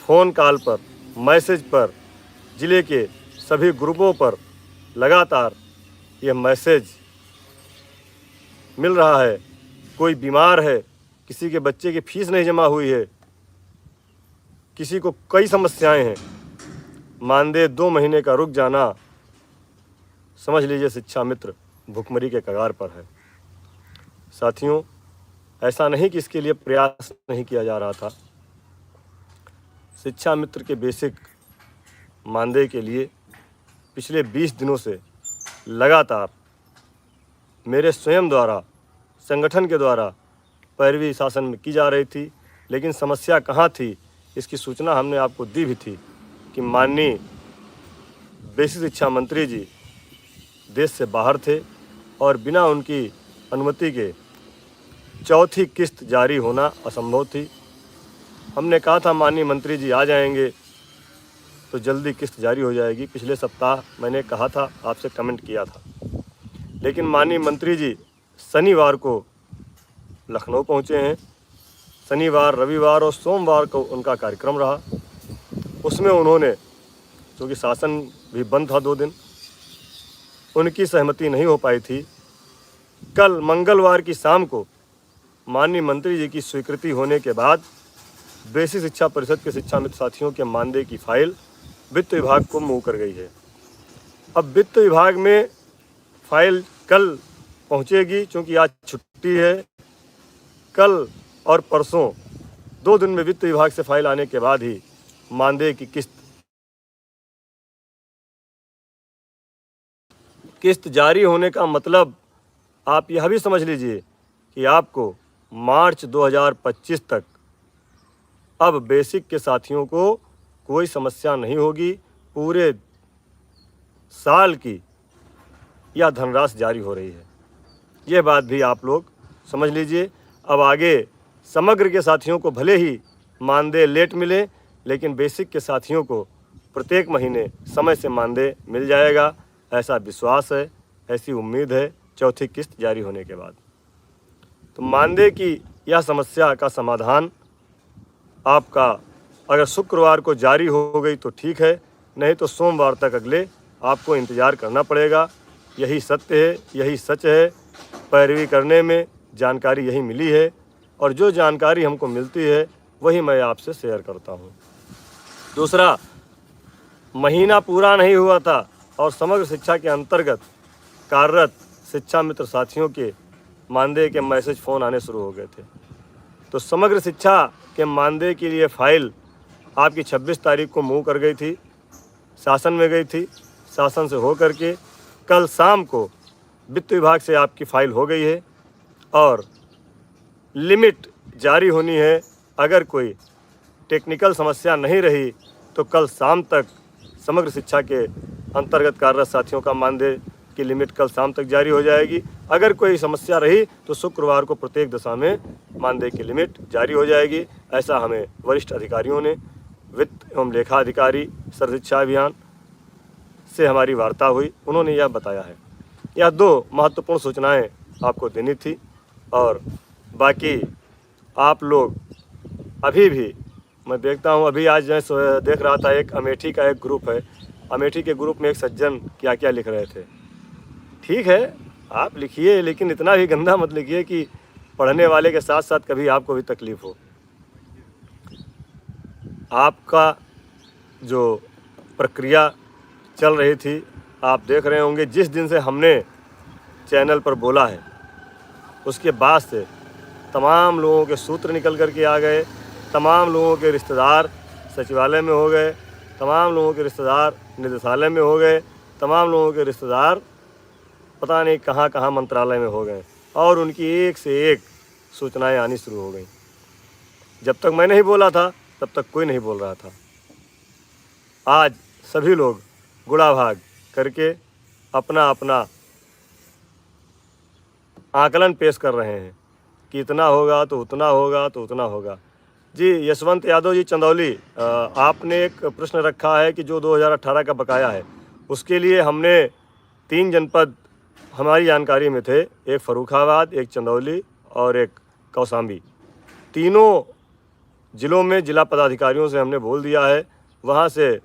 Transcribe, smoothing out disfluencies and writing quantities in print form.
Phone call पर, message पर, ज़िले के सभी ग्रुपों पर लगातार ये मैसेज मिल रहा है। कोई बीमार है, किसी के बच्चे की फ़ीस नहीं जमा हुई है, किसी को कई समस्याएं हैं। मानदेय 2 महीने का रुक जाना, समझ लीजिए शिक्षा मित्र भुखमरी के कगार पर है। साथियों, ऐसा नहीं कि इसके लिए प्रयास नहीं किया जा रहा था। शिक्षा मित्र के बेसिक मानदेय के लिए पिछले 20 दिनों से लगातार मेरे स्वयं द्वारा, संगठन के द्वारा पैरवी शासन में की जा रही थी। लेकिन समस्या कहाँ थी, इसकी सूचना हमने आपको दी भी थी कि माननीय बेसिक शिक्षा मंत्री जी देश से बाहर थे और बिना उनकी अनुमति के चौथी किस्त जारी होना असंभव थी। हमने कहा था माननीय मंत्री जी आ जाएंगे तो जल्दी किस्त जारी हो जाएगी। पिछले सप्ताह मैंने कहा था, आपसे कमेंट किया था। लेकिन माननीय मंत्री जी शनिवार को लखनऊ पहुंचे हैं। शनिवार, रविवार और सोमवार को उनका कार्यक्रम रहा। उसमें उन्होंने, क्योंकि शासन भी बंद था 2 दिन, उनकी सहमति नहीं हो पाई थी। कल मंगलवार की शाम को माननीय मंत्री जी की स्वीकृति होने के बाद बेसिक शिक्षा परिषद के शिक्षा मित्र साथियों के मानदेय की फाइल वित्त विभाग को मूव कर गई है। अब वित्त विभाग में फाइल कल पहुंचेगी, क्योंकि आज छुट्टी है। कल और परसों 2 दिन में वित्त विभाग से फाइल आने के बाद ही मानदेय की किस्त जारी होने का मतलब आप यह भी समझ लीजिए कि आपको मार्च 2025 तक अब बेसिक के साथियों को कोई समस्या नहीं होगी। पूरे साल की यह धनराशि जारी हो रही है। यह बात भी आप लोग समझ लीजिए। अब आगे समग्र के साथियों को भले ही मानदेय लेट मिले, लेकिन बेसिक के साथियों को प्रत्येक महीने समय से मानदेय मिल जाएगा, ऐसा विश्वास है, ऐसी उम्मीद है चौथी किस्त जारी होने के बाद। तो मानदेय की यह समस्या का समाधान आपका अगर शुक्रवार को जारी हो गई तो ठीक है, नहीं तो सोमवार तक अगले आपको इंतज़ार करना पड़ेगा। यही सत्य है, यही सच है। पैरवी करने में जानकारी यही मिली है और जो जानकारी हमको मिलती है वही मैं आपसे शेयर करता हूँ। दूसरा, महीना पूरा नहीं हुआ था और समग्र शिक्षा के अंतर्गत कार्यरत शिक्षा मित्र साथियों के मानदेय के मैसेज फ़ोन आने शुरू हो गए थे। तो समग्र शिक्षा के मानदेय के लिए फ़ाइल आपकी 26 तारीख को मूव कर गई थी, शासन में गई थी। शासन से हो करके कल शाम को वित्त विभाग से आपकी फ़ाइल हो गई है और लिमिट जारी होनी है। अगर कोई टेक्निकल समस्या नहीं रही तो कल शाम तक समग्र शिक्षा के अंतर्गत कार्यरत साथियों का मानदेय की लिमिट कल शाम तक जारी हो जाएगी। अगर कोई समस्या रही तो शुक्रवार को प्रत्येक दशा में मानदेय की लिमिट जारी हो जाएगी। ऐसा हमें वरिष्ठ अधिकारियों ने, वित्त एवं लेखा अधिकारी, सर्व शिक्षा अभियान से हमारी वार्ता हुई, उन्होंने यह बताया है। यह 2 महत्वपूर्ण सूचनाएं आपको देनी थी। और बाकी आप लोग अभी भी, मैं देखता हूं, अभी आज मैं देख रहा था एक अमेठी का एक ग्रुप है, अमेठी के ग्रुप में एक सज्जन क्या क्या लिख रहे थे। ठीक है, आप लिखिए, लेकिन इतना भी गंदा मत लिखिए कि पढ़ने वाले के साथ साथ कभी आपको भी तकलीफ़ हो। आपका जो प्रक्रिया चल रही थी, आप देख रहे होंगे, जिस दिन से हमने चैनल पर बोला है उसके बाद से तमाम लोगों के सूत्र निकल कर के आ गए, तमाम लोगों के रिश्तेदार सचिवालय में हो गए, तमाम लोगों के रिश्तेदार निदेशालय में हो गए, तमाम लोगों के रिश्तेदार पता नहीं कहाँ कहाँ मंत्रालय में हो गए और उनकी एक से एक सूचनाएं आनी शुरू हो गई। जब तक मैं नहीं बोला था तब तक कोई नहीं बोल रहा था। आज सभी लोग गुड़ा भाग करके अपना अपना आकलन पेश कर रहे हैं कि इतना होगा तो उतना होगा तो उतना होगा। जी यशवंत यादव जी चंदौली, आपने एक प्रश्न रखा है कि जो 2018 का बकाया है उसके लिए हमने 3 जनपद हमारी जानकारी में थे, एक फर्रुखाबाद, एक चंदौली और एक कौशाम्बी। तीनों जिलों में जिला पदाधिकारियों से हमने बोल दिया है, वहाँ से